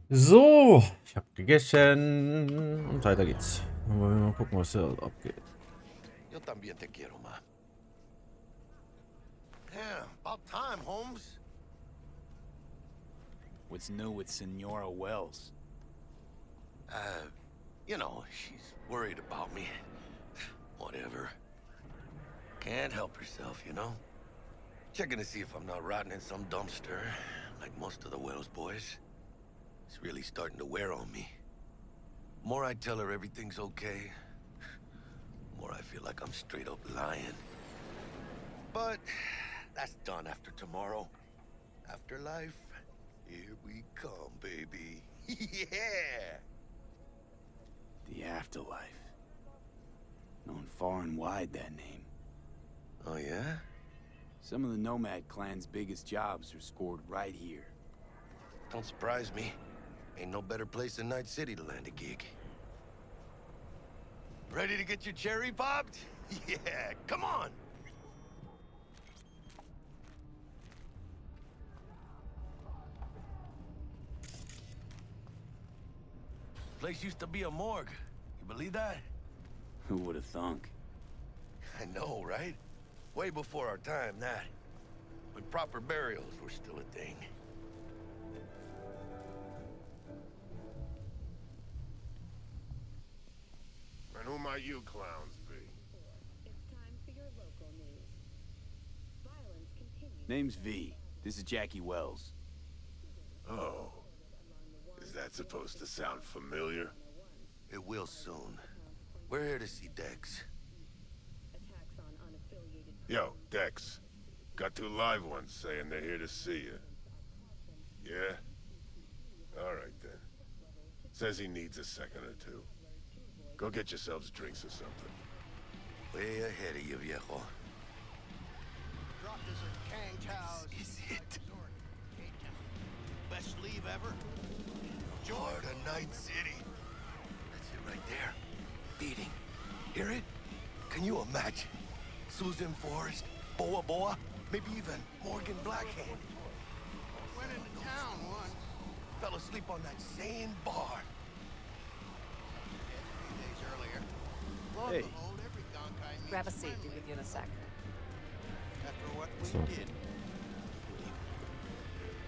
So, ich habe gegessen und weiter geht's. Wollen wir mal gucken, was hier abgeht. Yo también te quiero, ma. Yeah, about time, Holmes. What's new with Senora Wells? You know, she's worried about me. Whatever. Can't help herself, you know? Checking to see if I'm not rotting in some dumpster, like most of the Wells boys. It's really starting to wear on me. More I tell her everything's okay, more I feel like I'm straight up lying. But that's done after tomorrow. Afterlife, here we come, baby. Yeah! The afterlife. Known far and wide, that name. Oh, yeah? Some of the Nomad clan's biggest jobs are scored right here. Don't surprise me. Ain't no better place than Night City to land a gig. Ready to get your cherry popped? Yeah, come on! Place used to be a morgue. You believe that? Who would have thunk? I know, right? Way before our time, that. When proper burials were still a thing. And who might you clowns be? It's time for your local news. Violence continues. Name's V. This is Jackie Wells. Oh. Is that supposed to sound familiar? It will soon. We're here to see Dex. Attacks on unaffiliated Yo, Dex. Got two live ones saying they're here to see you. Yeah? Alright then. Says he needs a second or two. Go get yourselves drinks or something. Way ahead of you, viejo. Dropped us at Kang Tao's. This is it. Best leave ever. Heart of Night City. That's it right there. Beating. Hear it? Can you imagine? Susan Forrest, Boa Boa, maybe even Morgan Blackhand. Went into town once. Fell asleep on that same bar. 3 days earlier. Lo and Hey. behold, every gunk I meet Grab a is seat, be friendly with you in a sec. after what we So. did.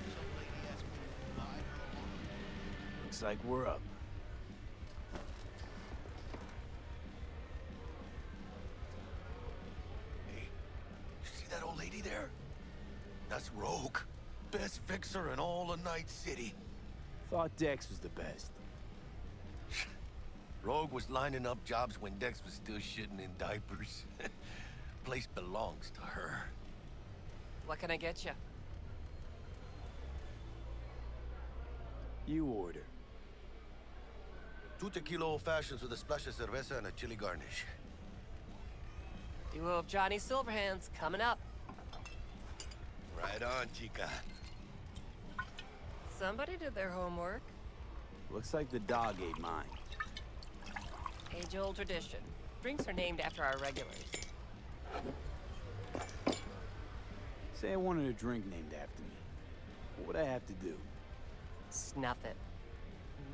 Some lady asked me to lie her along. Looks like we're up. Hey, you see that old lady there? That's Rogue. Best fixer in all of Night City. Thought Dex was the best. Rogue was lining up jobs when Dex was still shitting in diapers. Place belongs to her. What can I get you? You order. 2 tequila old fashions with a splash of cerveza and a chili garnish. Duo of Johnny Silverhands coming up. Right on, chica. Somebody did their homework. Looks like the dog ate mine. Age-old tradition. Drinks are named after our regulars. Say I wanted a drink named after me. What would I have to do? Snuff it.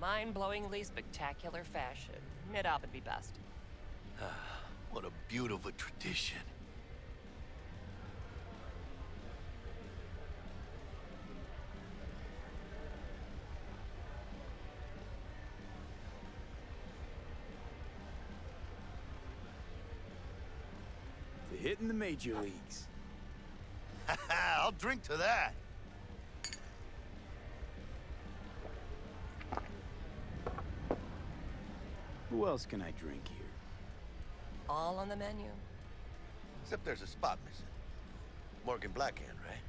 Mind-blowingly spectacular fashion. Mid-op would be best. What a beautiful tradition. To hit in the major leagues. I'll drink to that. Who else can I drink here? All on the menu. Except there's a spot missing. Morgan Blackhand, right?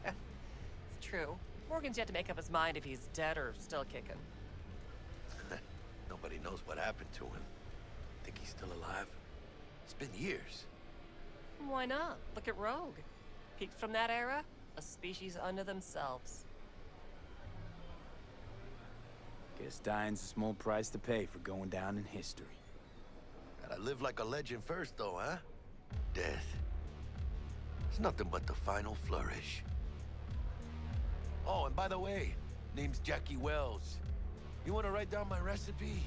It's true. Morgan's yet to make up his mind if he's dead or still kicking. Nobody knows what happened to him. Think he's still alive? It's been years. Why not? Look at Rogue. Peaked from that era, a species unto themselves. Guess dying's a small price to pay for going down in history. Gotta live like a legend first, though, huh? Death. It's nothing but the final flourish. Oh, and by the way, Name's Jackie Wells. You want to write down my recipe?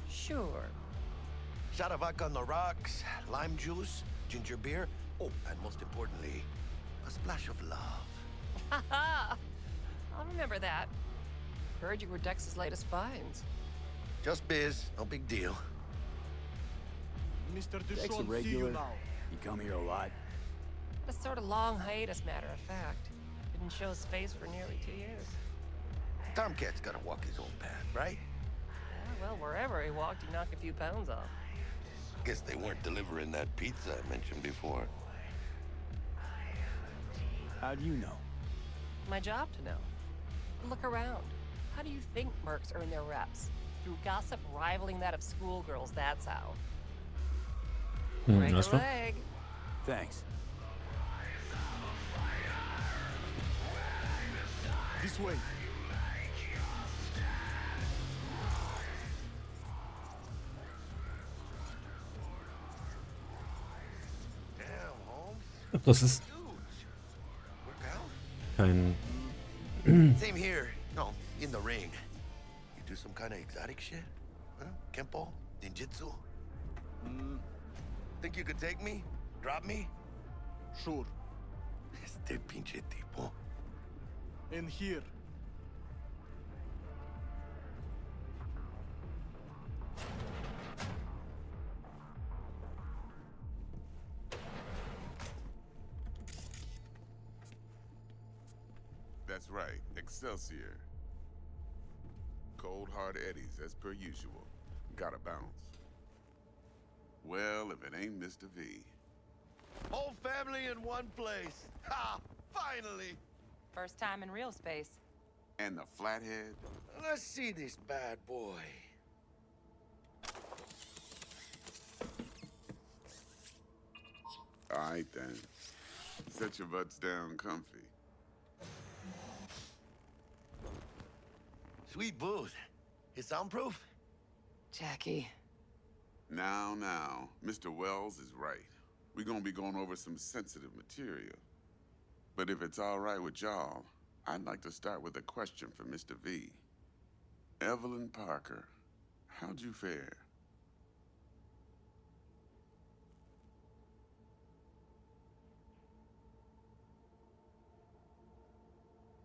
Sure. Shot of vodka on the rocks, lime juice, ginger beer. Oh, and most importantly, a splash of love. Haha! I'll remember that. Heard you were Dex's latest finds. Just biz, no big deal. Mr. Dex a Deshawn, see you regular. now. You come here a lot. Had a sort of long hiatus, matter of fact. Didn't show his face for nearly 2 years. Tomcat's gotta walk his own path, right? Yeah, well, wherever he walked, he knocked a few pounds off. Guess they weren't delivering that pizza I mentioned before. How do you know? My job to know. Look around. How do you think mercs earn their reps? Through gossip rivaling that of schoolgirls, that's how. Break a Nice one. leg. Thanks. This way. Damn, Holmes. Das ist Huge. Work out? kein... Same here. No, in the ring. You do some kind of exotic shit? Huh? Kempo? Ninjutsu? Think you could take me? Drop me? Sure. Este pinche tipo. And here. That's right, Excelsior. Cold hard eddies, as per usual. Gotta bounce. Well, if it ain't Mr. V. Whole family in one place. Ha! Finally! First time in real space. And the flathead? Let's see this bad boy. Alright then. Set your butts down comfy. Sweet booth. It's soundproof? Jackie. Now, Mr. Wells is right. We're gonna be going over some sensitive material. But if it's all right with y'all, I'd like to start with a question for Mr. V. Evelyn Parker, how'd you fare?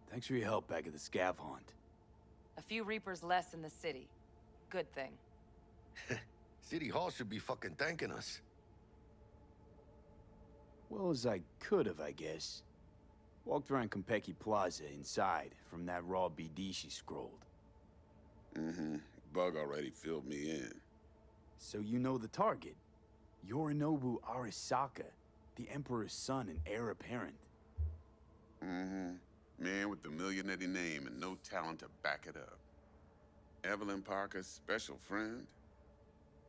Thanks for your help back at the scav haunt. A few Reapers less in the city. Good thing. City Hall should be fucking thanking us. Well as I could have, I guess. Walked around Konpeki Plaza inside from that raw BD she scrolled. Bug already filled me in. So you know the target. Yorinobu Arasaka, the Emperor's son and heir apparent. Man with the millionaire name and no talent to back it up. Evelyn Parker's special friend?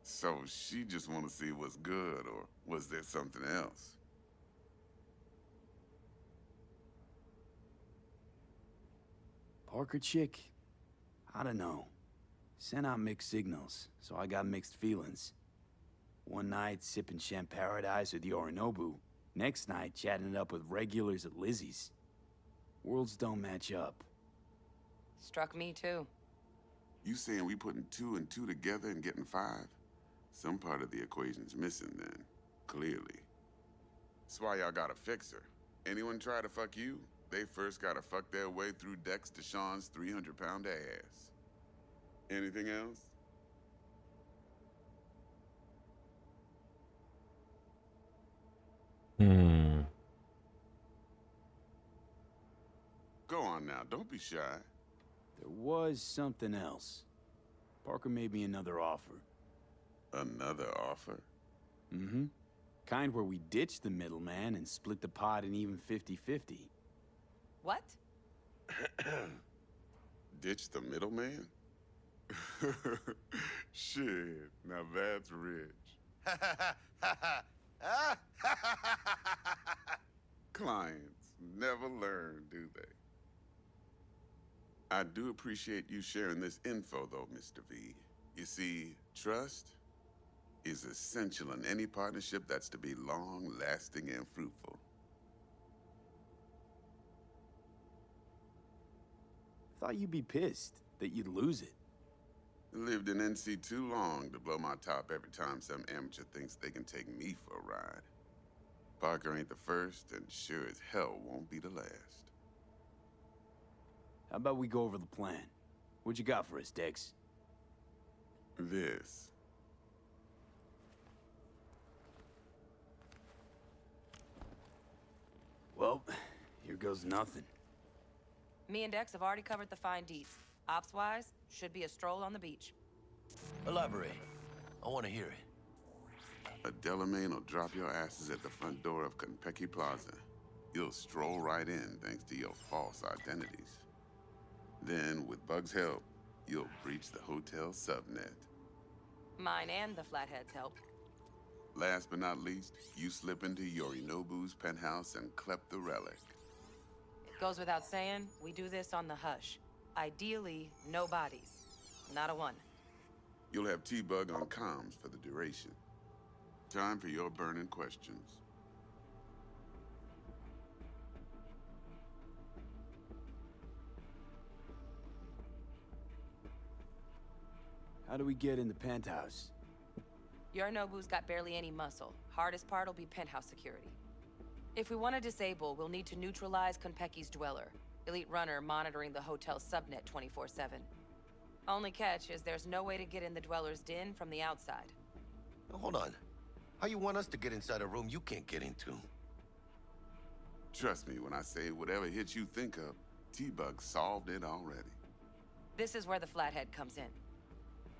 So she just want to see what's good, or was there something else? Parker chick? I don't know. Sent out mixed signals, so I got mixed feelings. One night, sipping Champaradise with Yorinobu. Next night, chatting it up with regulars at Lizzie's. Worlds don't match up. Struck me too. You saying we putting 2 and 2 together and getting 5? Some part of the equation's missing then, clearly. That's why y'all gotta fix her. Anyone try to fuck you, they first gotta fuck their way through Dex Deshawn's 300-pound ass. Anything else? Go on now, don't be shy. There was something else. Parker made me another offer. Another offer? Mm-hmm. Kind where we ditch the middleman and split the pot in even 50-50. What? Ditch the middleman? Shit, now that's rich. Clients never learn, do they? I do appreciate you sharing this info, though, Mr. V. You see, trust is essential in any partnership that's to be long-lasting and fruitful. Thought you'd be pissed that you'd lose it. Lived in NC too long to blow my top every time some amateur thinks they can take me for a ride. Parker ain't the first, and sure as hell won't be the last. How about we go over the plan? What you got for us, Dex? This. Well, here goes nothing. Me and Dex have already covered the fine deeds. Ops-wise, should be a stroll on the beach. Elaborate. I want to hear it. A Delamain will drop your asses at the front door of Konpeki Plaza. You'll stroll right in thanks to your false identities. Then, with Bug's help, you'll breach the hotel subnet. Mine and the Flathead's help. Last but not least, you slip into Yorinobu's penthouse and clep the relic. It goes without saying, we do this on the hush. Ideally, no bodies. Not a one. You'll have T-Bug on comms for the duration. Time for your burning questions. How do we get in the penthouse? Yorinobu's got barely any muscle. Hardest part will be penthouse security. If we want to disable, we'll need to neutralize Konpeki's dweller. Elite runner monitoring the hotel's subnet 24/7. Only catch is there's no way to get in the dweller's den from the outside. Now, hold on. How you want us to get inside a room you can't get into? Trust me when I say whatever hit you think of, T-Bug solved it already. This is where the Flathead comes in.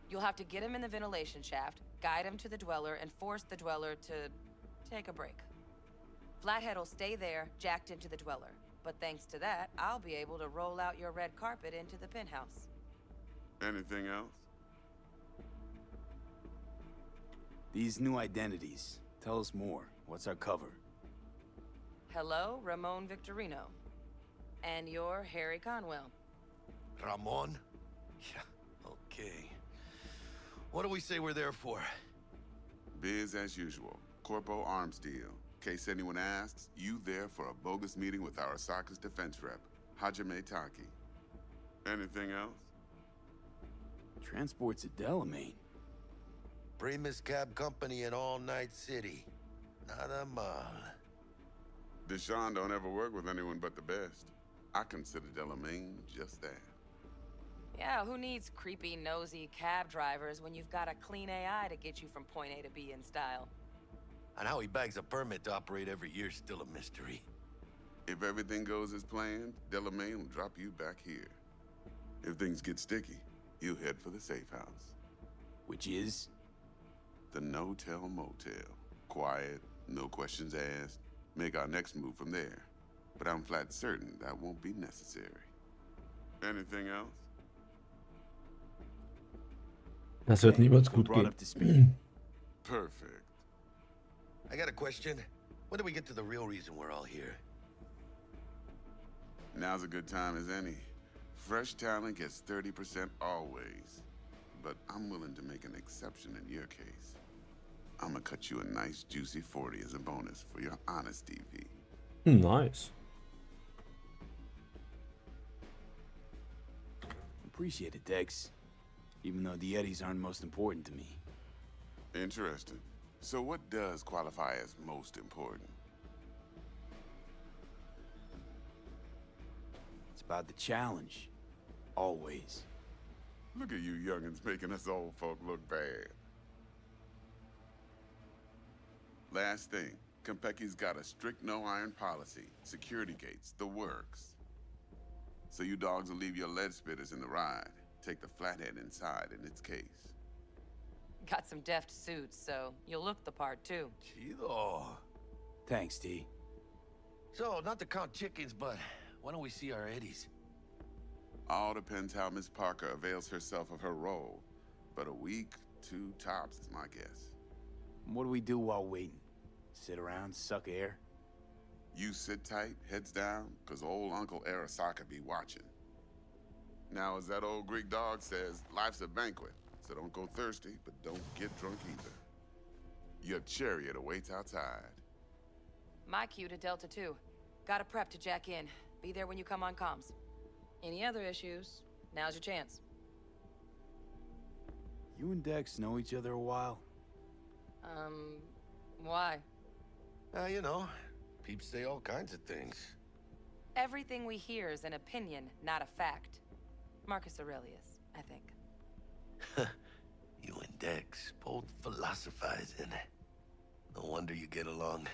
You'll have to get him in the ventilation shaft, guide him to the dweller, and force the dweller to take a break. Flathead will stay there, jacked into the dweller. But thanks to that, I'll be able to roll out your red carpet into the penthouse. Anything else? These new identities. Tell us more. What's our cover? Hello, Ramon Victorino. And you're Harry Conwell. Ramon? Yeah, okay. What do we say we're there for? Biz as usual. Corpo arms deal. Case anyone asks, you there for a bogus meeting with Arasaka's defense rep, Hajime Taki. Anything else? Transport's a Delamain. Primus Cab Company in All Night City. Nada mal. Deshaun don't ever work with anyone but the best. I consider Delamain just that. Yeah, who needs creepy, nosy cab drivers when you've got a clean AI to get you from point A to B in style? And how he bags a permit to operate every year's still a mystery. If everything goes as planned, Delamain will drop you back here. If things get sticky, he'll head for the safe house. Which is? The no-tell motel. Quiet, no questions asked. Make our next move from there. But I'm flat certain that won't be necessary. Anything else? Das wird niemals gut Brought gehen. up to speed. Perfect. I got a question. When do we get to the real reason we're all here? Now's a good time as any. Fresh talent gets 30% always. But I'm willing to make an exception in your case. I'm gonna cut you a nice juicy 40 as a bonus for your honesty, V. Nice. Appreciate it, Dex. Even though the Eddies aren't most important to me. Interesting. So what does qualify as most important? It's about the challenge. Always. Look at you youngins making us old folk look bad. Last thing, Konpeki's got a strict no-iron policy. Security gates, the works. So you dogs will leave your lead spitters in the ride. Take the Flathead inside in its case. Got some deft suits, so you'll look the part too. Chido. Thanks, T. So, not to count chickens, but why don't we see our eddies? All depends how Miss Parker avails herself of her role. But a week, 2 tops is my guess. What do we do while waiting? Sit around, suck air? You sit tight, heads down, cause old Uncle Arasaka be watching. Now, as that old Greek dog says, life's a banquet, so don't go thirsty, but don't get drunk either. Your chariot awaits outside. My cue to Delta 2. Gotta prep to jack in. Be there when you come on comms. Any other issues? Now's your chance. You and Dex know each other a while? Why? You know, peeps say all kinds of things. Everything we hear is an opinion, not a fact. Marcus Aurelius, I think. You and Dex both philosophizing. No wonder you get along.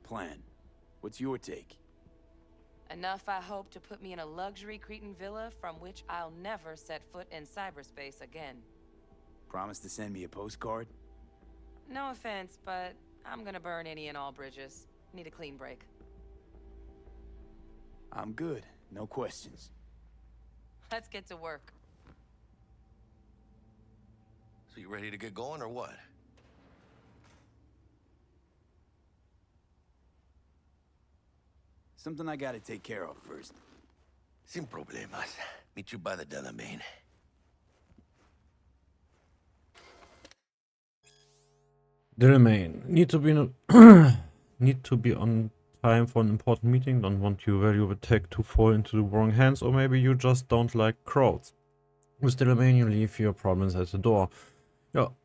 Plan. What's your take? Enough, I hope, to put me in a luxury Cretan villa from which I'll never set foot in cyberspace again. Promise to send me a postcard? No offense, but I'm gonna burn any and all bridges. Need a clean break. I'm good. No questions. Let's get to work. So you ready to get going or what? Something I gotta take care of first. Sin problemas. Meet you by the Delamain. The remain. Need to be need to be on time for an important meeting. Don't want your valuable tech to fall into the wrong hands, or maybe you just don't like crowds. With the remain, you leave your problems at the door.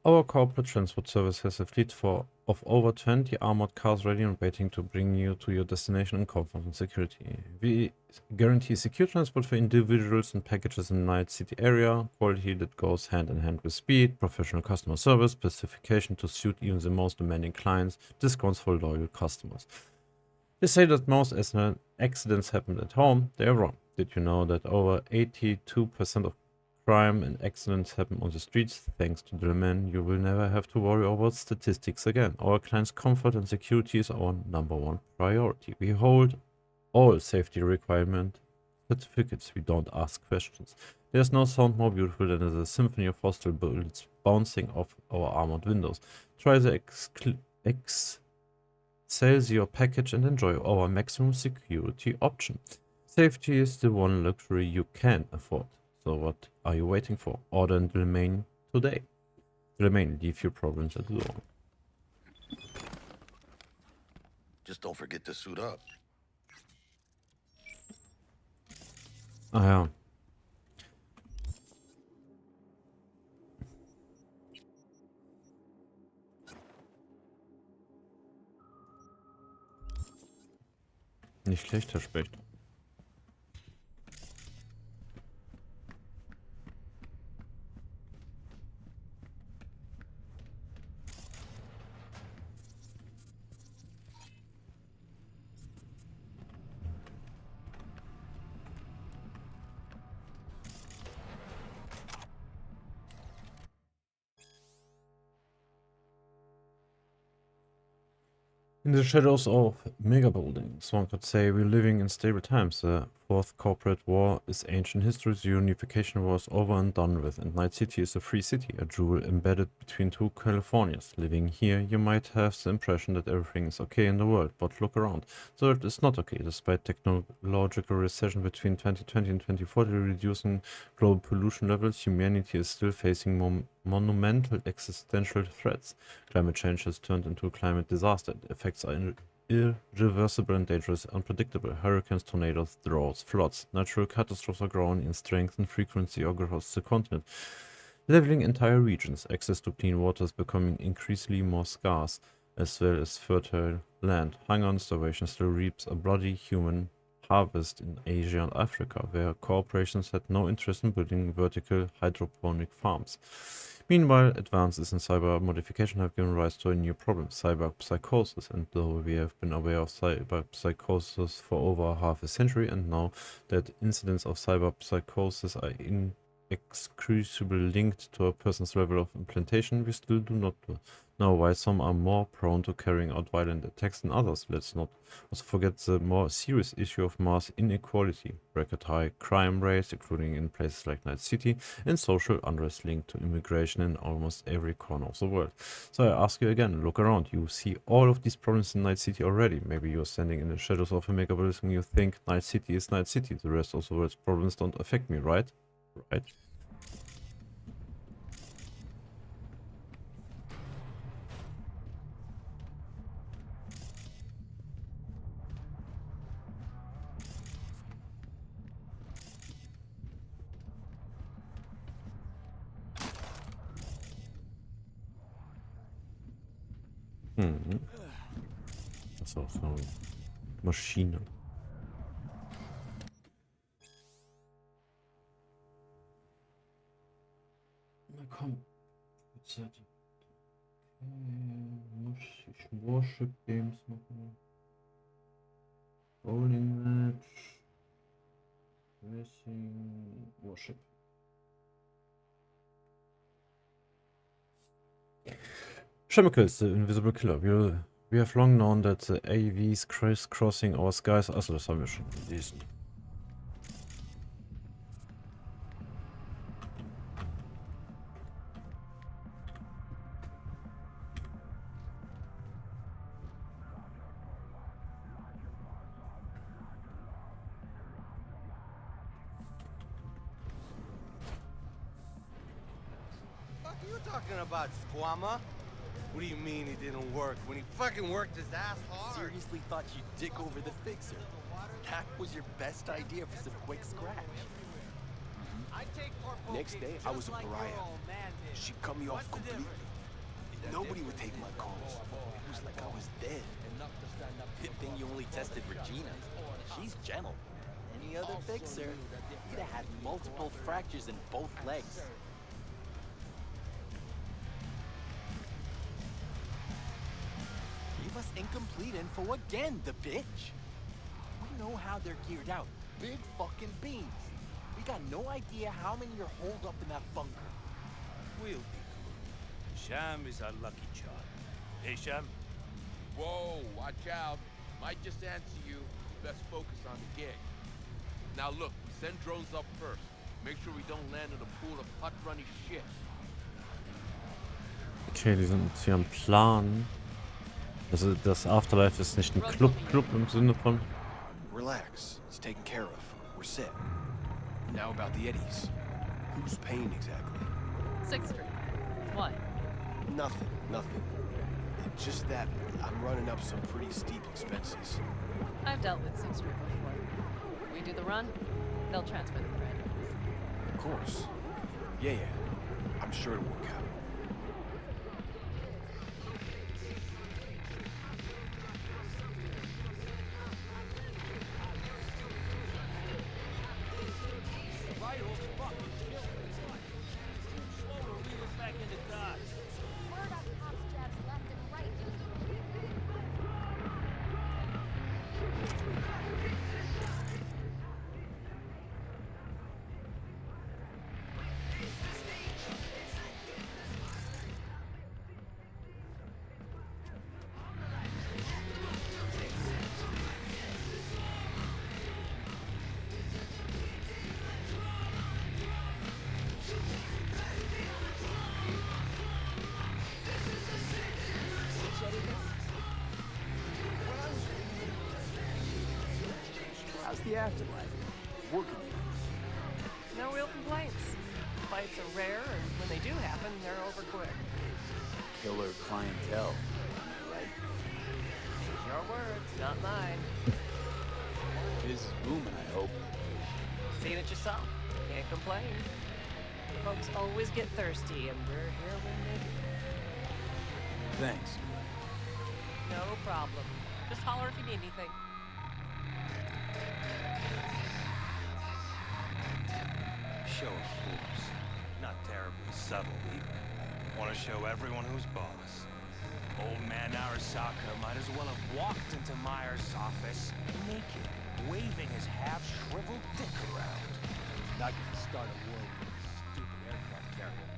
Our corporate transport service has a fleet of over 20 armored cars ready and waiting to bring you to your destination in comfort and security. We guarantee secure transport for individuals and packages in the Night City area, quality that goes hand in hand with speed, professional customer service, specification to suit even the most demanding clients, discounts for loyal customers. They say that most accidents happen at home. They are wrong. Did you know that over 82% of crime and accidents happen on the streets? Thanks to Drillman, you will never have to worry about statistics again. Our clients' comfort and security is our #1 priority. We hold all safety requirement certificates. We don't ask questions. There's no sound more beautiful than the symphony of hostile bullets bouncing off our armored windows. Try the Excelsior package and enjoy our maximum security option. Safety is the one luxury you can afford. So what are you waiting for? Order and remain today. Remain, leave your problems at the door. Just don't forget to suit up. Ah ja. Nicht schlecht, Herr Specht. In the shadows of mega buildings, one could say we're living in stable times. The Fourth Corporate War is ancient history. The unification was over and done with, and Night City is a free city, a jewel embedded between two Californias. Living here, you might have the impression that everything is okay in the world, but look around. The world is not okay. Despite technological recession between 2020 and 2040 reducing global pollution levels, humanity is still facing monumental existential threats. Climate change has turned into a climate disaster. The effects are irreversible and dangerous, unpredictable. Hurricanes, tornadoes, droughts, floods. Natural catastrophes are growing in strength and frequency across the continent, leveling entire regions. Access to clean water is becoming increasingly more scarce, as well as fertile land. Hunger and starvation still reaps a bloody human harvest in Asia and Africa, where corporations had no interest in building vertical hydroponic farms. Meanwhile, advances in cyber modification have given rise to a new problem, cyber psychosis, and though we have been aware of cyber psychosis for over half a century and know that incidents of cyber psychosis are inexcusably linked to a person's level of implantation, we still do not know why some are more prone to carrying out violent attacks than others. Let's not also forget the more serious issue of mass inequality, record high crime rates, including in places like Night City, and social unrest linked to immigration in almost every corner of the world. So I ask you again, look around. You see all of these problems in Night City already. Maybe you're standing in the shadows of a megapolis and you think Night City is Night City. The rest of the world's problems don't affect me, right? Right? Das ist auch so eine Maschine. Na komm. Jetzt hat muss ich Warship Games machen. Bowling Match. Racing. Warship. Chemicals, the invisible killer. We have long known that the AVs crisscrossing our skies. Achso, das haben wir schon gelesen. Fuck are you talking about, Squama? What do you mean he didn't work? When he fucking worked his ass hard. Seriously thought you'd dick over the fixer. That was your best idea for some quick scratch. Next day, I was a pariah. She cut me off completely. Nobody would take my calls. It was like I was dead. Good thing you only tested Regina. She's gentle. Any other fixer, you'd have had multiple fractures in both legs. Leave us incomplete info again, the bitch. We know how they're geared out. Big fucking beans. We got no idea how many are holed up in that bunker. We'll be cool. Sham is our lucky charm. Hey, Sham? Whoa, watch out. Might just answer you. Best focus on the gig. Now look, send drones up first. Make sure we don't land in a pool of hot runny shit. Okay, die sind hier am Plan. Also das Afterlife ist nicht ein Club im Sinne von. Relax, it's taken care of. We're set. Now about the Eddies. Who's paying exactly? 6th Street. What? Nothing. It's just that I'm running up some pretty steep expenses. I've dealt with 6th Street before. We do the run, they'll transfer the credit. Of course. Yeah. I'm sure it'll work out. How's the afterlife? Working here. No real complaints. Fights are rare, and when they do happen, they're over quick. Killer clientele. Am I right? Your words, not mine. Biz is booming, I hope. Seen it yourself. Can't complain. Folks always get thirsty, and we're here when they do. Thanks, Clay. No problem. Just holler if you need anything. Show of force. Not terribly subtle either. Want to show everyone who's boss. Old man Arasaka might as well have walked into Meyer's office naked, waving his half-shriveled dick around. Not gonna start a war with this stupid aircraft carrier.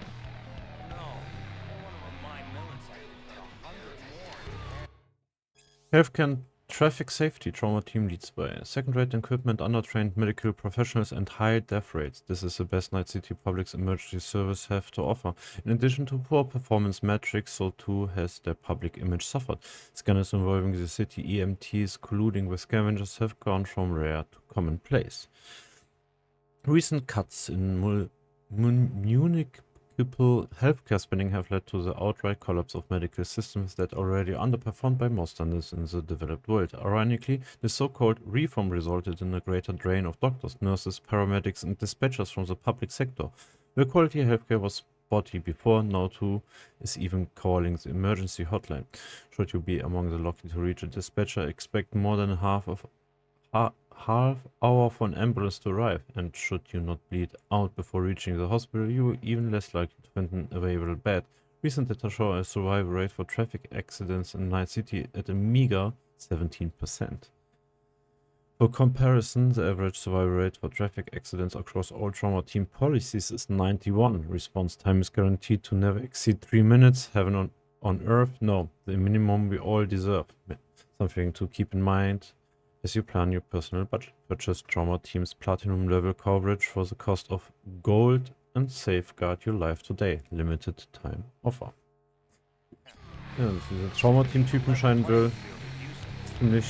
No, I want to remind military that 100 more. Healthcare and Traffic Safety Trauma Team leads by second-rate equipment, undertrained medical professionals, and high death rates. This is the best Night City Public's emergency service have to offer. In addition to poor performance metrics, so too has their public image suffered. Scanners involving the city EMTs colluding with scavengers have gone from rare to commonplace. Recent cuts in municipal healthcare spending have led to the outright collapse of medical systems that already underperformed by most standards in the developed world. Ironically, the so-called reform resulted in a greater drain of doctors, nurses, paramedics, and dispatchers from the public sector. The quality healthcare was body before now too is even calling the emergency hotline. Should you be among the lucky to reach a dispatcher, expect more than half hour for an ambulance to arrive, and should you not bleed out before reaching the hospital, you are even less likely to find an available bed. Recent data show a survival rate for traffic accidents in Night City at a meager 17%. For comparison, the average survival rate for traffic accidents across all trauma team policies is 91. Response time is guaranteed to never exceed 3 minutes. Heaven on earth? No, the minimum we all deserve. Something to keep in mind as you plan your personal budget. Purchase trauma team's platinum level coverage for the cost of gold and safeguard your life today. Limited time offer. Ja, diese Trauma-Team-Typen scheinen wohl ziemlich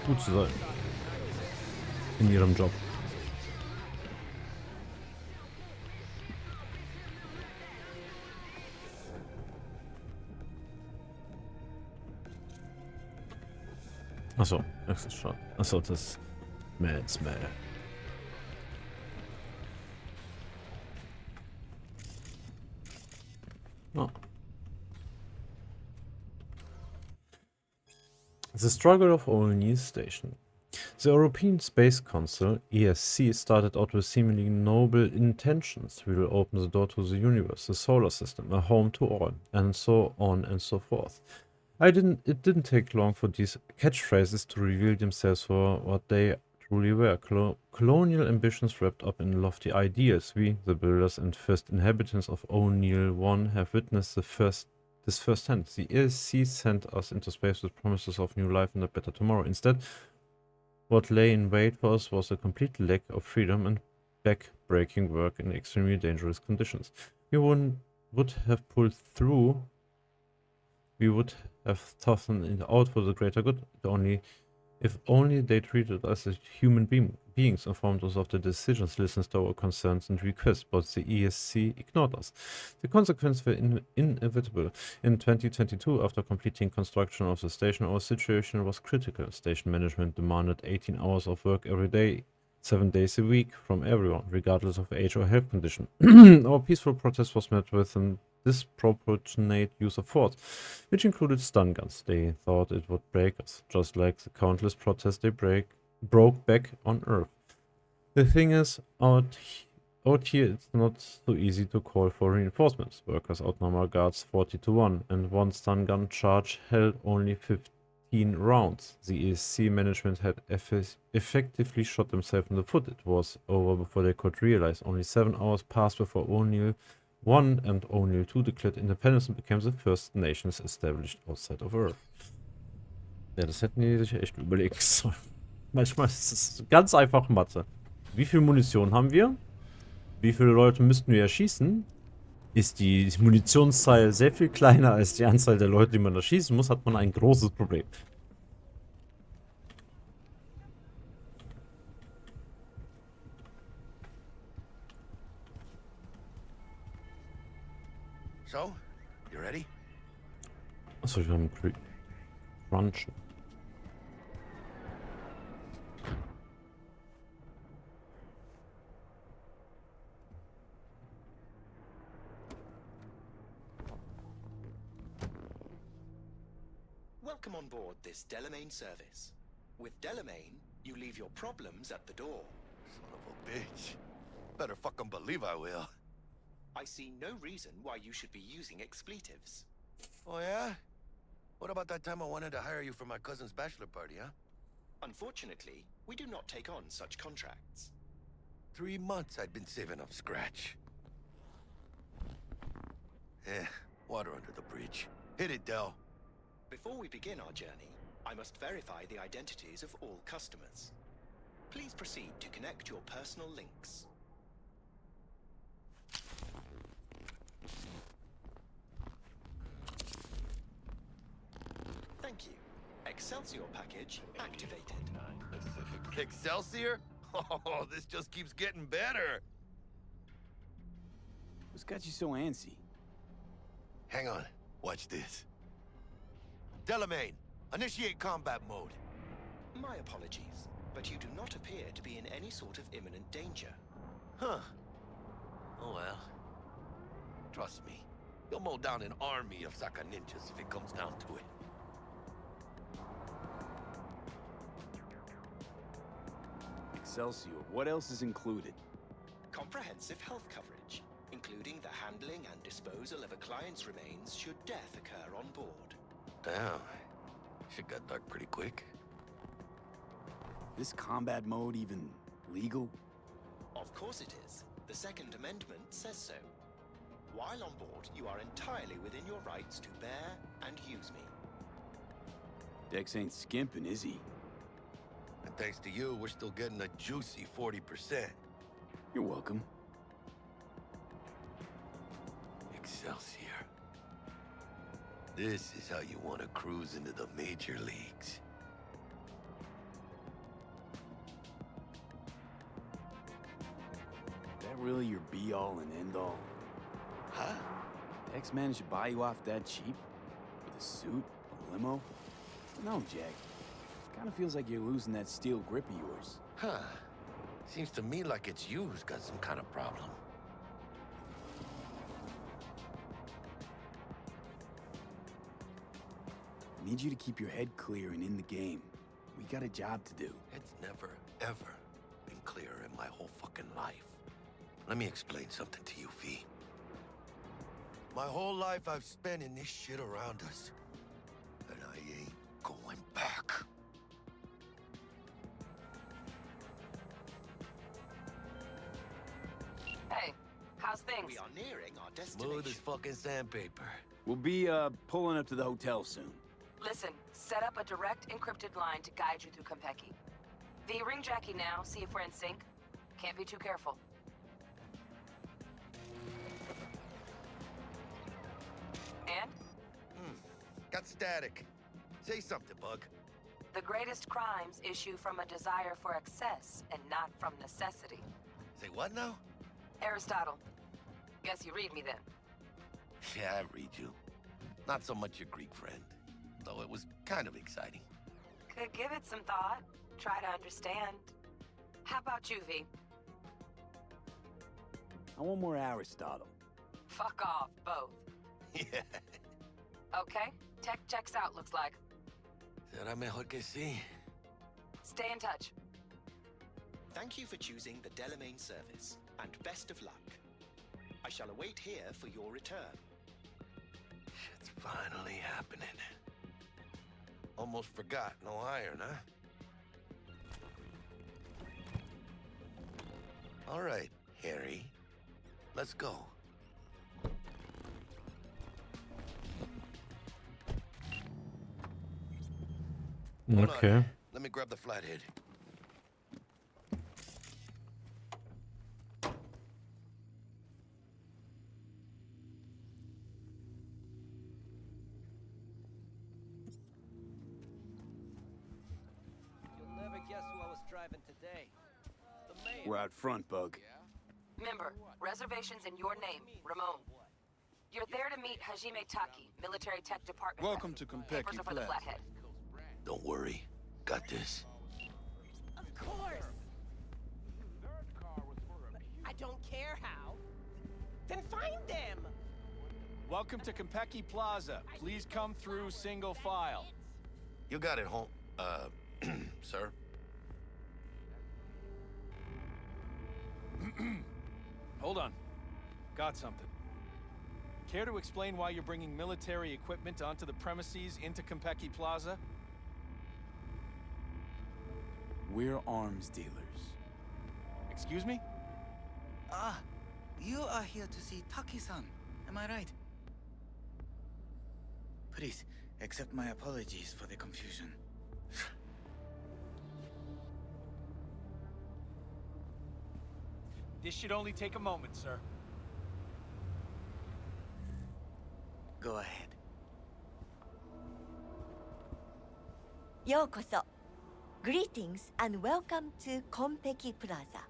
gut zu sein in ihrem Job. Achso, das ist schon. Achso, das Mad Smell. Oh. The struggle of Olney's station. The European Space Council, ESC, started out with seemingly noble intentions. We will open the door to the universe, the solar system, a home to all, and so on and so forth. It didn't take long for these catchphrases to reveal themselves for what they truly were. Colonial ambitions wrapped up in lofty ideas. We, the builders and first inhabitants of O'Neill 1, have witnessed this firsthand. The ESC sent us into space with promises of new life and a better tomorrow. Instead, what lay in wait for us was a complete lack of freedom and back-breaking work in extremely dangerous conditions. We would have pulled through. We would have toughened it out for the greater good. If only they treated us as human beings, informed us of the decisions, listened to our concerns and requests, but the ESC ignored us. The consequences were inevitable. In 2022, after completing construction of the station, our situation was critical. Station management demanded 18 hours of work every day, 7 days a week, from everyone, regardless of age or health condition. Our peaceful protest was met with an disproportionate use of force, which included stun guns. They thought it would break us, just like the countless protests they broke back on Earth. The thing is, out here it's not so easy to call for reinforcements. Workers outnumber guards 40 to 1, and one stun gun charge held only 15 rounds. The ESC management had effectively shot themselves in the foot. It was over before they could realize. Only 7 hours passed before O'Neill 1 and O'Neill 2 declared independence and became the first nations established outside of Earth. Ja, das hätten die sich echt überlegen sollen. Manchmal ist es ganz einfach Mathe. Wie viel Munition haben wir? Wie viele Leute müssten wir erschießen? Ist die Munitionszahl sehr viel kleiner als die Anzahl der Leute, die man erschießen muss, hat man ein großes Problem. So, you ready? Achso, wir haben Crunch. Welcome on board this Delamain service. With Delamain, you leave your problems at the door. Son of a bitch. Better fucking believe I will. I see no reason why you should be using expletives. Oh, yeah? What about that time I wanted to hire you for my cousin's bachelor party, huh? Unfortunately, we do not take on such contracts. 3 months I'd been saving up scratch. Water under the bridge. Hit it, Del. Before we begin our journey, I must verify the identities of all customers. Please proceed to connect your personal links. Thank you. Excelsior package activated. Excelsior? Oh, this just keeps getting better. What's got you so antsy? Hang on. Watch this. Delamain, initiate combat mode. My apologies, but you do not appear to be in any sort of imminent danger. Huh. Oh well. Trust me, he'll mow down an army of Saka ninjas if it comes down to it. Excelsior, what else is included? Comprehensive health coverage, including the handling and disposal of a client's remains should death occur on board. Damn, shit got dark pretty quick. This combat mode even legal? Of course it is. The Second Amendment says so. While on board, you are entirely within your rights to bear and use me. Dex ain't skimping, is he? And thanks to you, we're still getting a juicy 40%. You're welcome. Excelsior. This is how you want to cruise into the major leagues. That really your be-all and end-all? Huh? Dex managed to buy you off that cheap? With a suit? A limo? No, Jack. Kinda feels like you're losing that steel grip of yours. Huh. Seems to me like it's you who's got some kind of problem. I need you to keep your head clear and in the game. We got a job to do. It's never, ever been clearer in my whole fucking life. Let me explain something to you, V. My whole life I've spent in this shit around us. And I ain't going back. Hey, how's things? We are nearing our destination. Smooth as fucking sandpaper. We'll be, pulling up to the hotel soon. Listen, set up a direct encrypted line to guide you through Konpeki. V, ring Jackie now, see if we're in sync. Can't be too careful. And? Got static. Say something, Bug. The greatest crimes issue from a desire for excess and not from necessity. Say what now? Aristotle. Guess you read me then. Yeah, I read you. Not so much your Greek friend, though it was kind of exciting. Could give it some thought. Try to understand. How about you, V? I want more Aristotle. Fuck off, both. Yeah. Okay, tech checks out, looks like. Será mejor que sí. Stay in touch. Thank you for choosing the Delamain service, and best of luck. I shall await here for your return. Shit's finally happening. Almost forgot, no iron, huh? All right, Harry. Let's go. Hold Okay. on. Let me grab the flathead. You'll never guess who I was driving today. The mayor. We're out front, Bug. Member, reservations in your name, Ramon. You're there to meet Hajime Taki, military tech department. Welcome to Papers Konpeki are for the Plaza. flathead. Don't worry. Got this. Of course. I don't care how. Then find them. Welcome to Konpeki Plaza. Please come through single file. You got it, home. Sir? Hold on. Got something. Care to explain why you're bringing military equipment onto the premises into Konpeki Plaza? We're arms dealers. Excuse me? Ah, you are here to see Taki-san, am I right? Please, accept my apologies for the confusion. This should only take a moment, sir. Go ahead. ようこそ Greetings and welcome to Konpeki Plaza.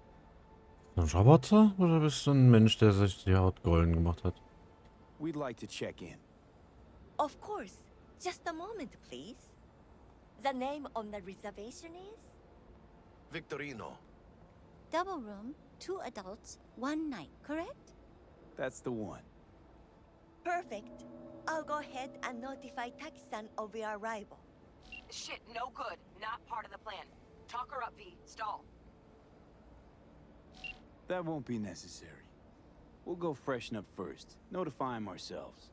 Ein Roboter oder bist du ein Mensch, der sich die Haut golden gemacht hat? We'd like to check in. Of course. Just a moment, please. The name on the reservation is? Victorino. Double room, 2 adults, 1 night, correct? That's the one. Perfect. I'll go ahead and notify Taki-san of your arrival. Shit, no good. Not part of the plan. Talk her up, V. Stall. That won't be necessary. We'll go freshen up first. Notify him ourselves.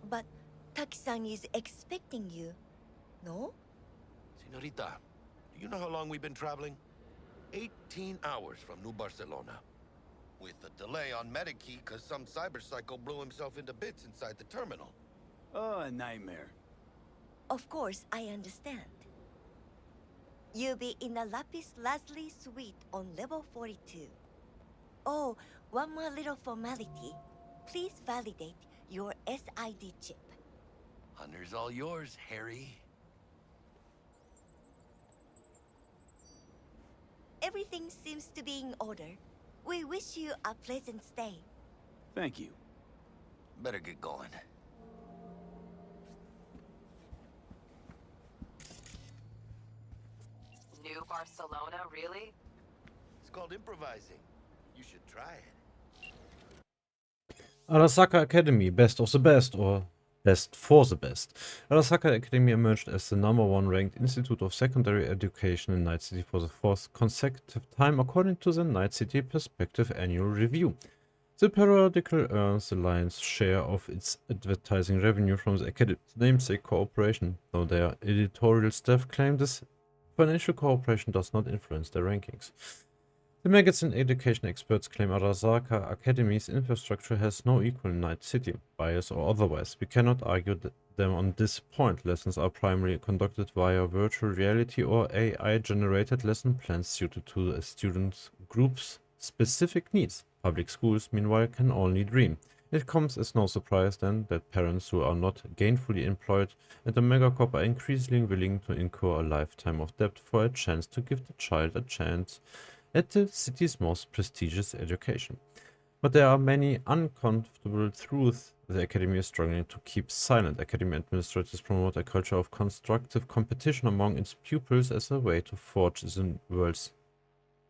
But Taki-san is expecting you, no? Senorita, do you know how long we've been traveling? 18 hours from New Barcelona. With a delay on Medikey because some cyberpsycho blew himself into bits inside the terminal. Oh, a nightmare. Of course, I understand. You'll be in the Lapis Lazuli suite on level 42. Oh, one more little formality. Please validate your SID chip. Honor's all yours, Harry. Everything seems to be in order. We wish you a pleasant stay. Thank you. Better get going. New Barcelona, really? It's called improvising. You should try it. Arasaka Academy, best of the best, or best for the best. Arasaka Academy emerged as the #1 ranked institute of secondary education in Night City for the 4th consecutive time, according to the Night City Perspective annual review. The periodical earns the lion's share of its advertising revenue from the Academy's namesake corporation, though their editorial staff claim this financial cooperation does not influence their rankings. The magazine education experts claim Arasaka Academy's infrastructure has no equal in Night City, bias or otherwise. We cannot argue them on this point. Lessons are primarily conducted via virtual reality or AI-generated lesson plans suited to a student group's specific needs. Public schools, meanwhile, can only dream. It comes as no surprise, then, that parents who are not gainfully employed at the megacorp are increasingly willing to incur a lifetime of debt for a chance to give the child a chance at the city's most prestigious education. But there are many uncomfortable truths the Academy is struggling to keep silent. Academy administrators promote a culture of constructive competition among its pupils as a way to forge the world's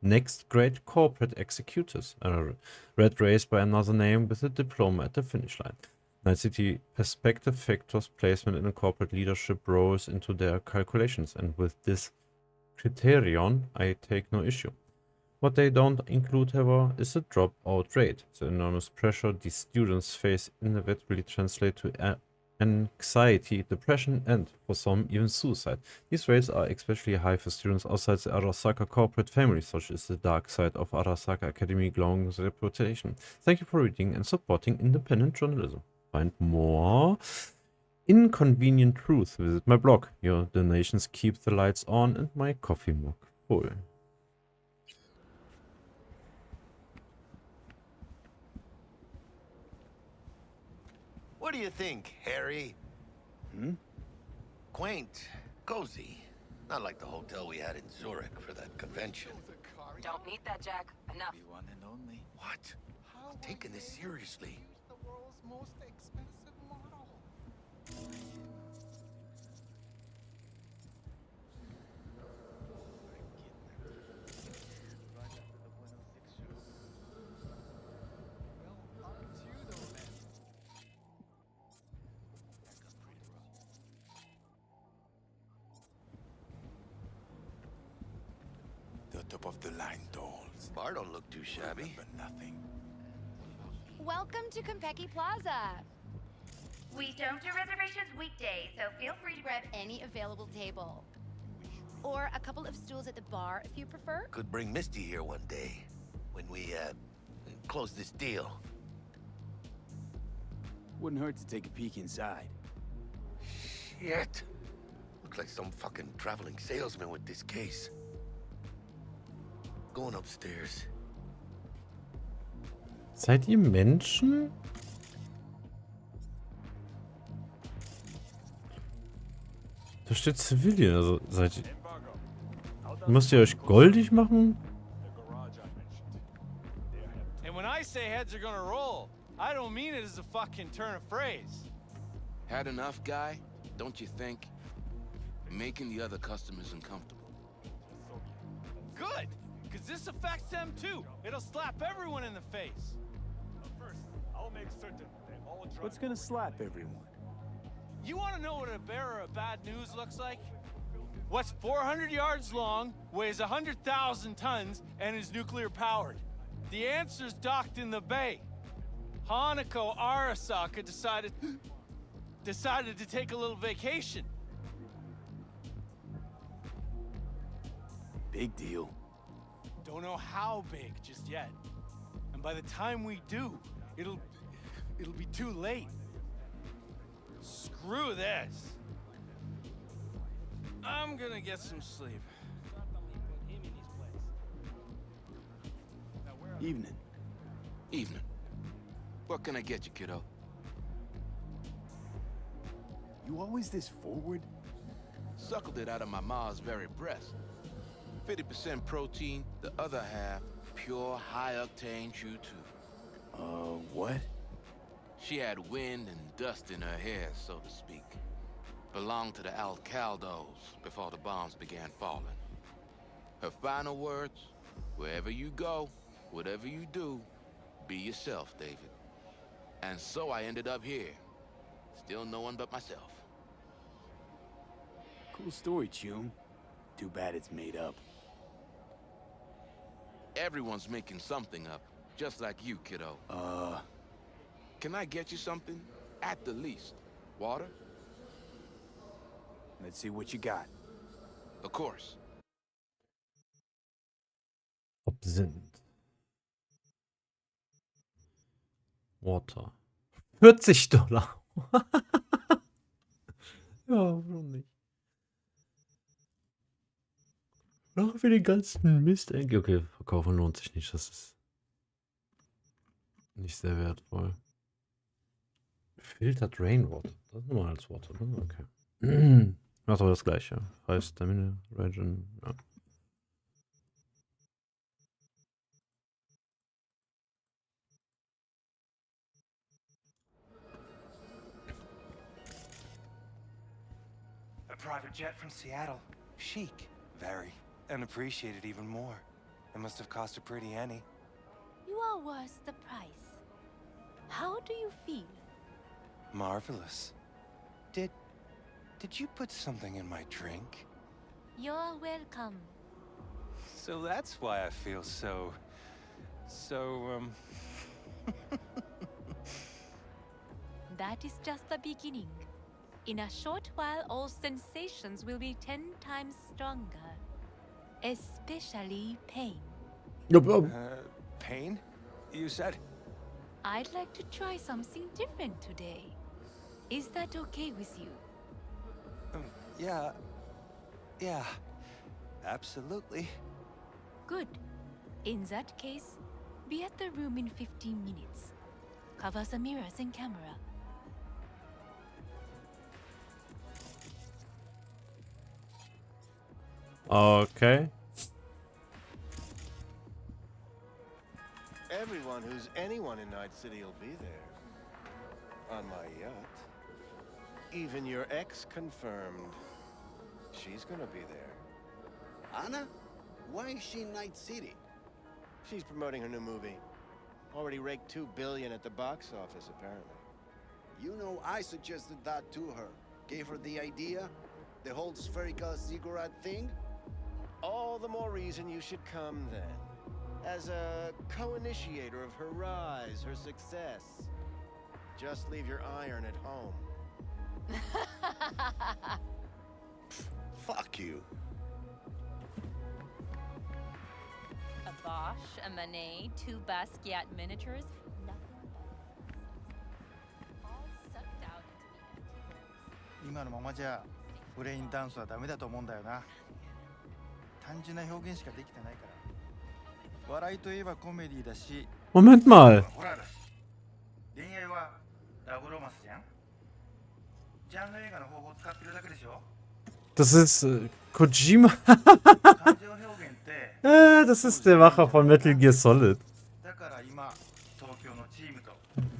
next great corporate executives, a red race by another name with a diploma at the finish line. Night City Perspective factors placement in a corporate leadership roles into their calculations, and with this criterion I take no issue. What they don't include, however, is the dropout rate. The enormous pressure these students face inevitably translates to anxiety, depression, and, for some, even suicide. These rates are especially high for students outside the Arasaka corporate family, such as the dark side of Arasaka Academy Glowing's reputation. Thank you for reading and supporting independent journalism. Find more inconvenient truth. Visit my blog. Your donations keep the lights on and my coffee mug full. What do you think, Harry? Quaint, cozy. Not like the hotel we had in Zurich for that convention. Don't need that, Jack. Enough. One and only. What? I'm taking this seriously. The world's most expensive model. The top of the line dolls. Bar don't look too shabby. But nothing. Welcome to Konpeki Plaza. We don't do reservations weekdays, so feel free to grab any available table. Or a couple of stools at the bar if you prefer. Could bring Misty here one day when we close this deal. Wouldn't hurt to take a peek inside. Shit. Looks like some fucking traveling salesman with this case. Going upstairs. Seid ihr Menschen? Da steht Civilian, also seid ihr... Müsst ihr euch goldig machen? And when I say heads are gonna roll, I don't mean it as a fucking turn of phrase. Had enough, guy? Don't you think? Making the other customers uncomfortable. Good, because this affects them too. It'll slap everyone in the face. I'll make certain they all drive. What's gonna slap everyone? You want to know what a bearer of bad news looks like? What's 400 yards long, weighs 100,000 tons, and is nuclear powered? The answer's docked in the bay. Hanako Arasaka decided to take a little vacation. Big deal. Don't know how big just yet. And by the time we do, it'll be too late. Screw this. I'm gonna get some sleep. Evening. Evening. What can I get you, kiddo? You always this forward? Suckled it out of my ma's very breast. 50% protein, the other half pure high-octane choo-choo. What? She had wind and dust in her hair, so to speak. Belonged to the Alcaldos before the bombs began falling. Her final words, wherever you go, whatever you do, be yourself, David. And so I ended up here. Still no one but myself. Cool story, Chum. Too bad it's made up. Everyone's making something up, just like you, kiddo. Can I get you something? At the least. Water? Let's see what you got. Of course. Absinth. Water. $40. Ja, warum nicht? Noch für den ganzen Mist eigentlich. Okay, verkaufen lohnt sich nicht. Das ist nicht sehr wertvoll. Filtered Rainwater. Das ist normales Water, ne? Okay. Macht aber das gleiche. Heißt Stamina, Regen, ja. A private jet from Seattle. Chic. Very. And appreciated even more. It must have cost a pretty penny. You are worth the price. How do you feel? Marvelous. Did you put something in my drink? You're welcome. So that's why I feel so... That is just the beginning. In a short while, all sensations will be 10 times stronger. Especially pain. Pain? You said? I'd like to try something different today. Is that okay with you? Yeah. Absolutely. Good. In that case, be at the room in 15 minutes. Cover the mirrors and camera. Okay. Everyone who's anyone in Night City will be there. On my yacht. Even your ex confirmed. She's gonna be there. Anna? Why is she in Night City? She's promoting her new movie. Already raked $2 billion at the box office, apparently. You know, I suggested that to her. Gave her the idea. The whole spherical cigarette thing. All the more reason you should come then. As a co-initiator of her rise, her success. Just leave your iron at home. Fuck you. A Bosch, a Manet, 2 Basquiat miniatures, nothing but all sucked out into the 今のままじゃブレインダンスはダメだと思うんだよな。単純な表現しかできてないから。笑いといえばコメディだし。Moment mal. ほらだし。恋愛はラブロマンスじゃん。ジャンル映画の方法を使ってるだけでしょ。Das ist Kojima. Das ist der Macher von Metal Gear Solid.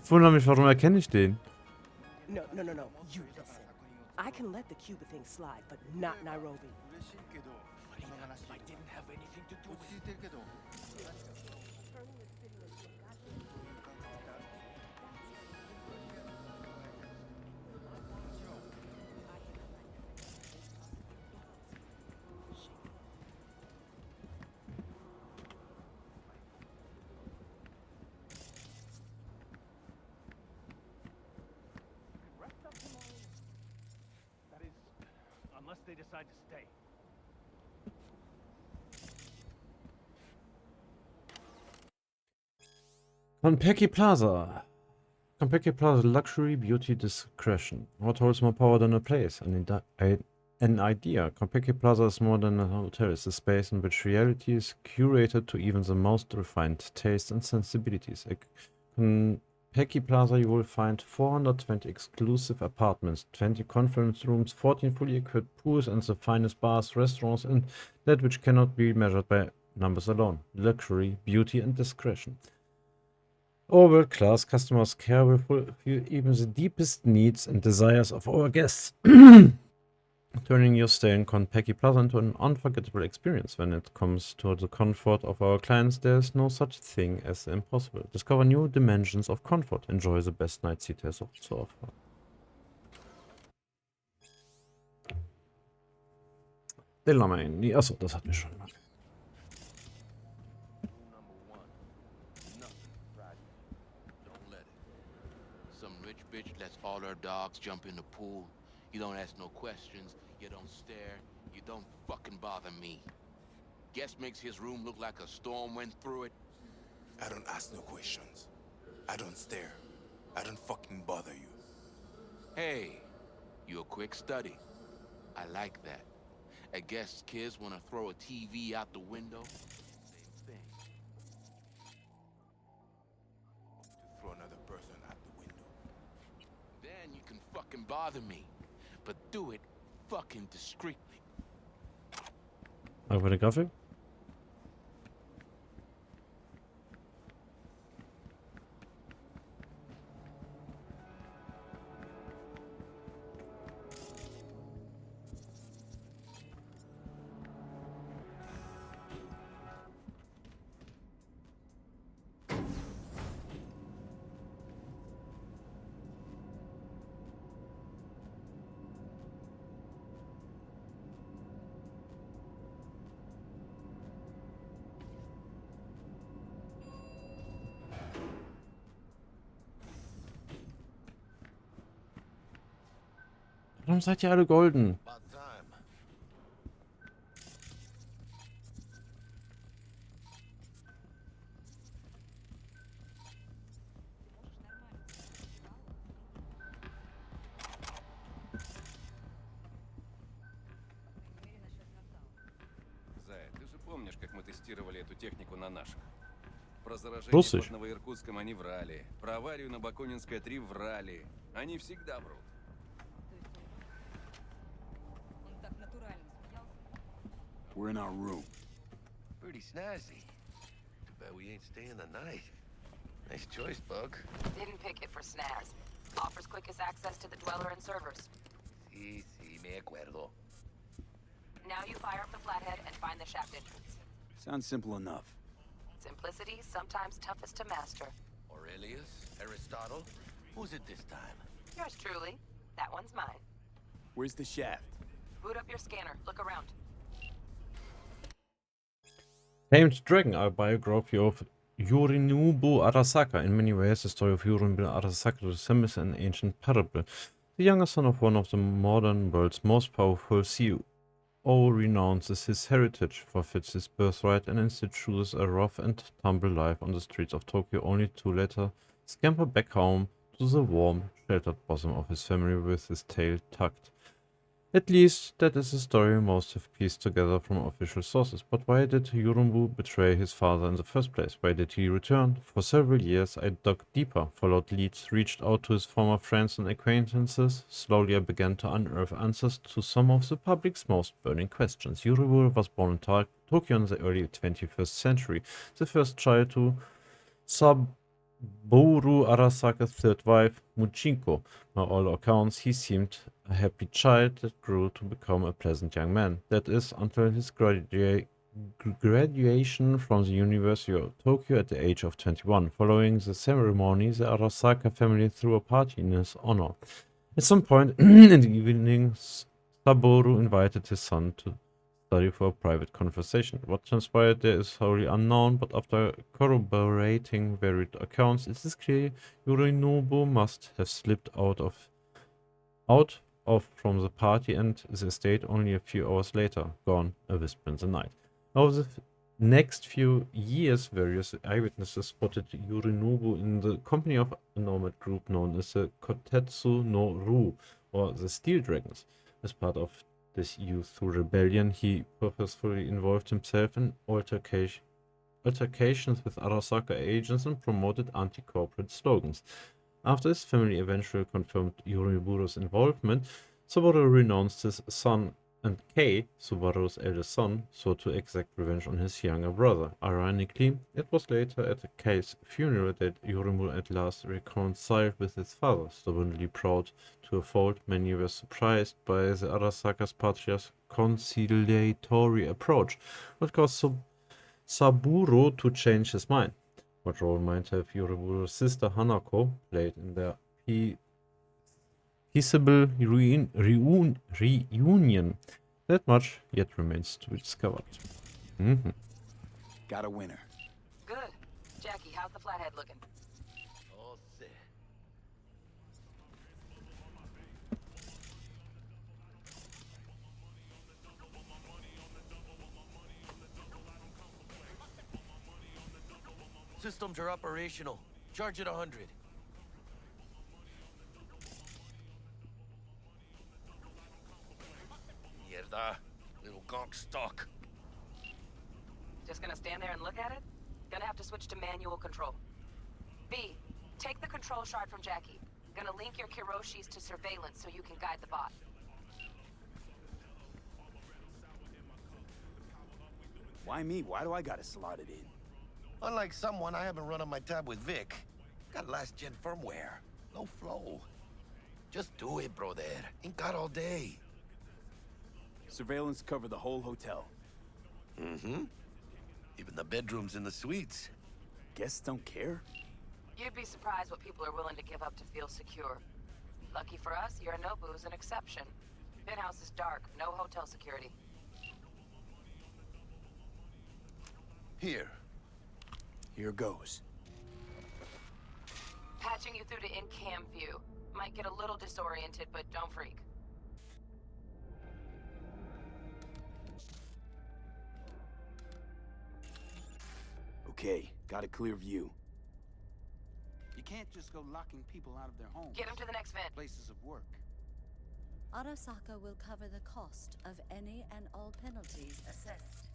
Ich wundere mich, warum erkenne ich den? No. You listen. I can let the Cuba thing slide, but not Nairobi. I didn't have anything to do with it. they decide to stay. Konpeki Plaza. Konpeki Plaza, luxury, beauty, discretion. What holds more power than a place? An idea. Konpeki Plaza is more than a hotel. It's a space in which reality is curated to even the most refined tastes and sensibilities. At Konpeki Plaza, you will find 420 exclusive apartments, 20 conference rooms, 14 fully equipped pools, and the finest bars, restaurants, and that which cannot be measured by numbers alone. Luxury, beauty, and discretion. Our world-class customers care will fulfill even the deepest needs and desires of our guests, turning your stay in Konpeki Plaza into an unforgettable experience. When it comes to the comfort of our clients, there is no such thing as impossible. Discover new dimensions of comfort. Enjoy the best night city has to offer. Den lassen wir ihn. Achso, das hatten wir schon. Okay. Bitch lets all her dogs jump in the pool. You don't ask no questions. You don't stare. You don't fucking bother me. Guest makes his room look like a storm went through it. I don't ask no questions. I don't stare. I don't fucking bother you. Hey, you a quick study. I like that. A guest's kids want to throw a TV out the window. Same thing. To throw another person out the window. Then you can fucking bother me. But do it fucking discreetly. Over the coffee? Warum seid ihr alle golden? Зая, ты же помнишь, как мы тестировали эту технику на наших? Про заражение Слушай. под Новоиркутском они врали. Про аварию на Бакунинской 3 врали. Они всегда врут. We're in our room. Pretty snazzy. Too bad we ain't staying the night. Nice choice, Bug. Didn't pick it for snaz. Offers quickest access to the dweller and servers. Sí, me acuerdo. Now you fire up the flathead and find the shaft entrance. Sounds simple enough. Simplicity, sometimes toughest to master. Aurelius? Aristotle? Who's it this time? Yours truly. That one's mine. Where's the shaft? Boot up your scanner. Look around. Tamed Dragon, a biography of Yorinobu Arasaka. In many ways, the story of Yorinobu Arasaka resembles an ancient parable. The younger son of one of the modern world's most powerful CEO renounces his heritage, forfeits his birthright, and instead chooses a rough and tumble life on the streets of Tokyo, only to later scamper back home to the warm, sheltered bosom of his family with his tail tucked. At least, that is the story most have pieced together from official sources. But why did Yorinobu betray his father in the first place? Why did he return? For several years, I dug deeper, followed leads, reached out to his former friends and acquaintances. Slowly, I began to unearth answers to some of the public's most burning questions. Yorinobu was born in Tokyo in the early 21st century, the first child to Saboru Arasaka's third wife, Muchinko. By all accounts, he seemed a happy child that grew to become a pleasant young man. That is, until his graduation from the University of Tokyo at the age of 21. Following the ceremony, the Arasaka family threw a party in his honor. At some point in the evening, Saboru invited his son to study for a private conversation. What transpired there is wholly unknown, but after corroborating varied accounts, it is clear Yorinobu must have slipped out off from the party and the estate only a few hours later, gone, a whisper in the night. Over the next few years, various eyewitnesses spotted Yorinobu in the company of a nomad group known as the Kotetsu no Ru, or the Steel Dragons. As part of this youthful rebellion, he purposefully involved himself in altercations with Arasaka agents and promoted anti-corporate slogans. After his family eventually confirmed Yorinobu's involvement, Subaru renounced his son, and Kei, Subaru's eldest son, sought to exact revenge on his younger brother. Ironically, it was later at Kei's funeral that Yorinobu at last reconciled with his father. Stubbornly proud to a fault, many were surprised by the Arasaka's patriarch's conciliatory approach, what caused Saburo to change his mind. What role might have Yorinobu's sister Hanako played in their peaceable reunion? That much yet remains to be discovered. Got a winner. Good. Jackie, how's the flathead looking? All set. Systems are operational. Charge it 100. Mierda. Little gonk stock. Just gonna stand there and look at it? Gonna have to switch to manual control. B, take the control shard from Jackie. Gonna link your Kiroshis to surveillance so you can guide the bot. Why me? Why do I gotta slot it in? Unlike someone, I haven't run on my tab with Vic. Got last-gen firmware. No flow. Just do it, brother. Ain't got all day. Surveillance cover the whole hotel. Mm-hmm. Even the bedrooms and the suites. Guests don't care? You'd be surprised what people are willing to give up to feel secure. Lucky for us, Yorinobu's an exception. Penthouse is dark, no hotel security. Here. Here goes. Patching you through to in-cam view. Might get a little disoriented, but don't freak. Okay, got a clear view. You can't just go locking people out of their homes. Get them to the next vent. Places of work. Arasaka will cover the cost of any and all penalties assessed.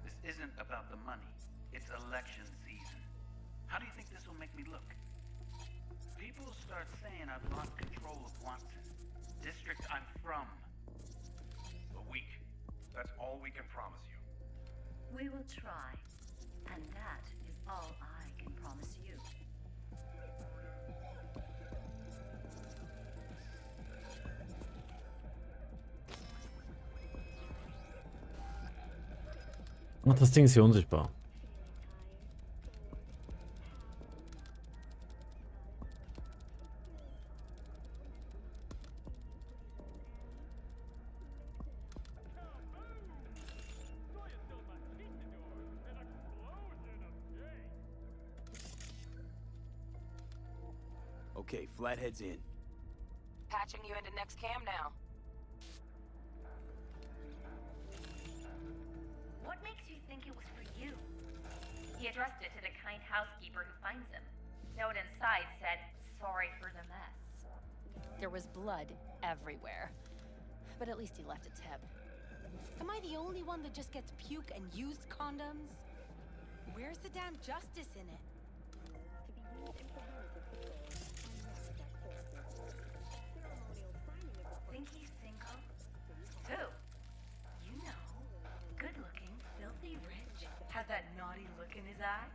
This isn't about the money. It's election season. How do you think this will make me look? People start saying I've lost control of Watson, district I'm from. A week. That's all we can promise you. We will try, and that is all I can promise you. Ach, das Ding ist hier unsichtbar. Okay, Flathead's in. Patching you into next cam now. What makes you think it was for you? He addressed it to the kind housekeeper who finds him. Note inside said, "Sorry for the mess." There was blood everywhere. But at least he left a tip. Am I the only one that just gets puke and used condoms? Where's the damn justice in it? Think he's single? Who? You know. Good looking, filthy rich. Has that naughty look in his eye.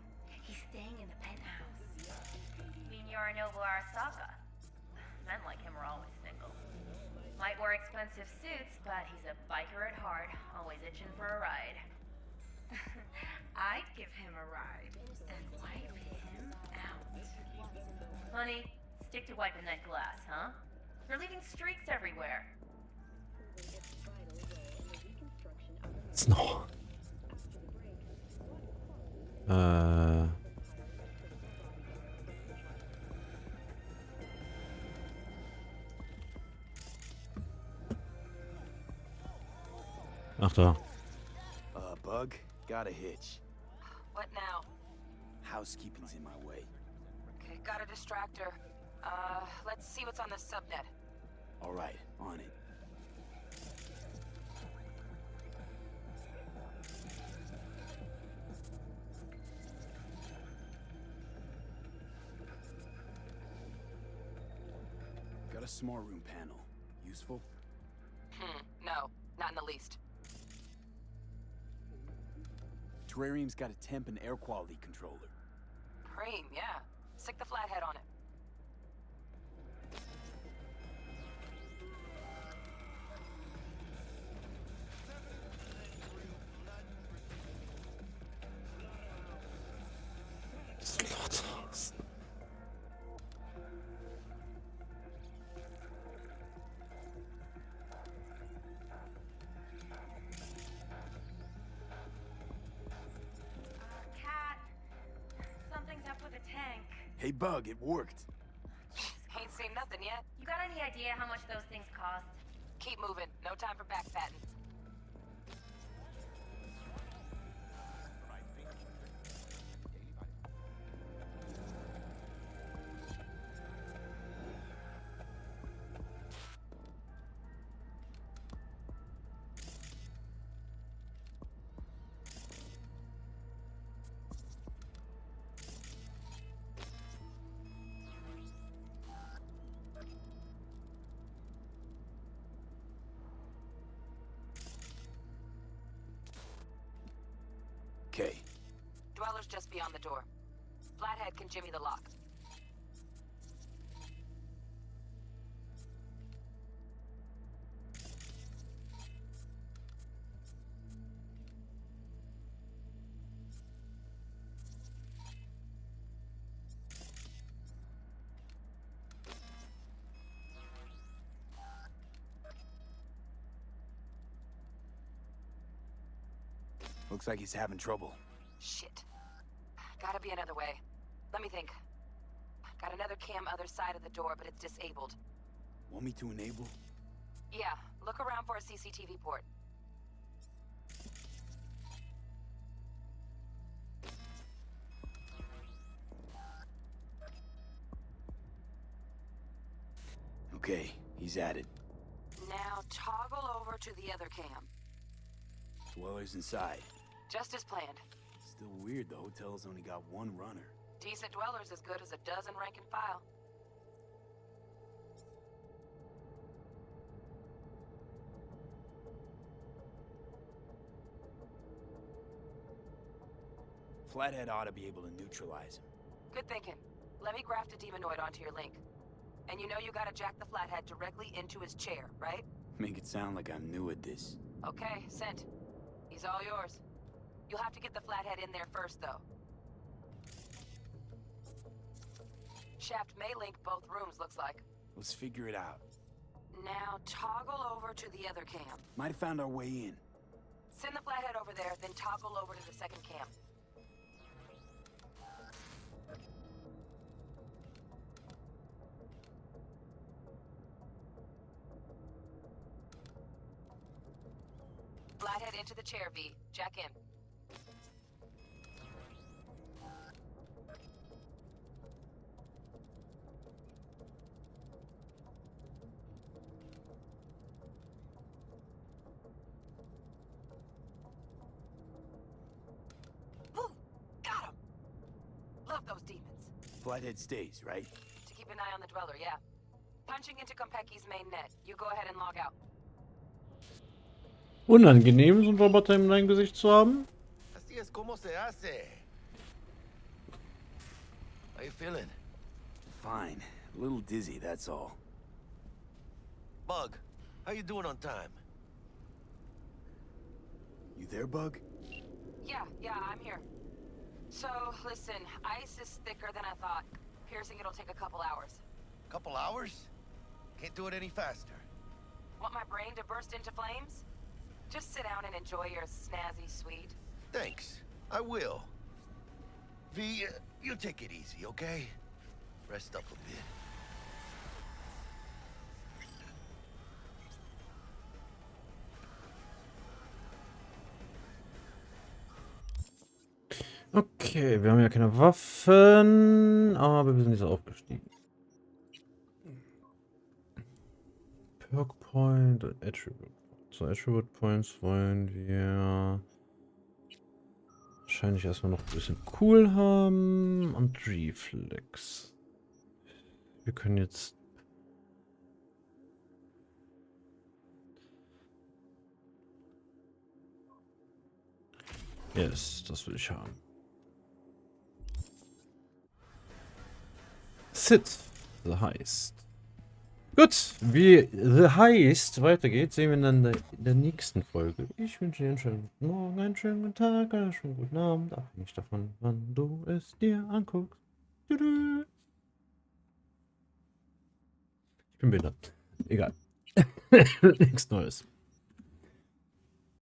He's staying in the penthouse. Mean Yorinobu Arasaka? Men like him are always single. Might wear expensive suits, but he's a biker at heart, always itching for a ride. I'd give him a ride and wipe him out. Honey, stick to wiping that glass, huh? You're leaving streaks everywhere. Snow. Alter. Bug, got a hitch. What now? Housekeeping's in my way. Okay, got a distractor. Let's see what's on the subnet. All right, on it. Got a smart room panel. Useful? No, not in the least. Terrarium's got a temp and air quality controller. Preem, yeah. Stick the flathead on it. Slaughterhouse. Cat, something's up with the tank. Hey, Bug, it worked. Ain't seen nothing yet. You got any idea how much those things cost? Keep moving. No time for back patting. Okay. Dweller's just beyond the door. Flathead can jimmy the lock. Looks like he's having trouble. Shit. Gotta be another way. Let me think. Got another cam other side of the door, but it's disabled. Want me to enable? Yeah, look around for a CCTV port. Okay, he's at it. Now toggle over to the other cam. Dweller's inside. Just as planned. Still weird the hotel's only got one runner. Decent Dweller's as good as a dozen rank and file. Flathead ought to be able to neutralize him. Good thinking. Let me graft a demonoid onto your link. And you know you gotta jack the flathead directly into his chair, right? Make it sound like I'm new at this. Okay, sent. He's all yours. You'll have to get the flathead in there first, though. Shaft may link both rooms, looks like. Let's figure it out. Now toggle over to the other cam. Might have found our way in. Send the flathead over there, then toggle over to the second cam. Flathead into the chair, V. Jack in. Woo! Got him! Love those demons. Flathead stays, right? To keep an eye on the Dweller, yeah. Punching into Konpeki's main net. You go ahead and log out. Unangenehm, so einen Roboter in deinem Gesicht zu haben. Así es como se hace. How you feeling? Fine. A little dizzy, that's all. Bug, how you doing on time? You there, Bug? Yeah, I'm here. So, listen, ice is thicker than I thought. Piercing it'll take a couple hours. Couple hours? Can't do it any faster. Want my brain to burst into flames? Just sit down and enjoy your snazzy sweet. Thanks. I will. V, you take it easy, okay? Rest up a bit. Okay, wir haben ja keine Waffen, aber wir sind jetzt aufgestiegen. Perk Point und Attribute. So, Attribute Points wollen wir wahrscheinlich erstmal noch ein bisschen cool haben und Reflex. Wir können jetzt yes, das will ich haben. Sit, The Heist. Gut, wie The Heist weitergeht, sehen wir dann in der nächsten Folge. Ich wünsche dir einen schönen guten Morgen, einen schönen guten Tag, einen schönen guten Abend, abhängig davon, wann du es dir anguckst. Tschüss. Ich bin behindert. Egal. Nichts Neues.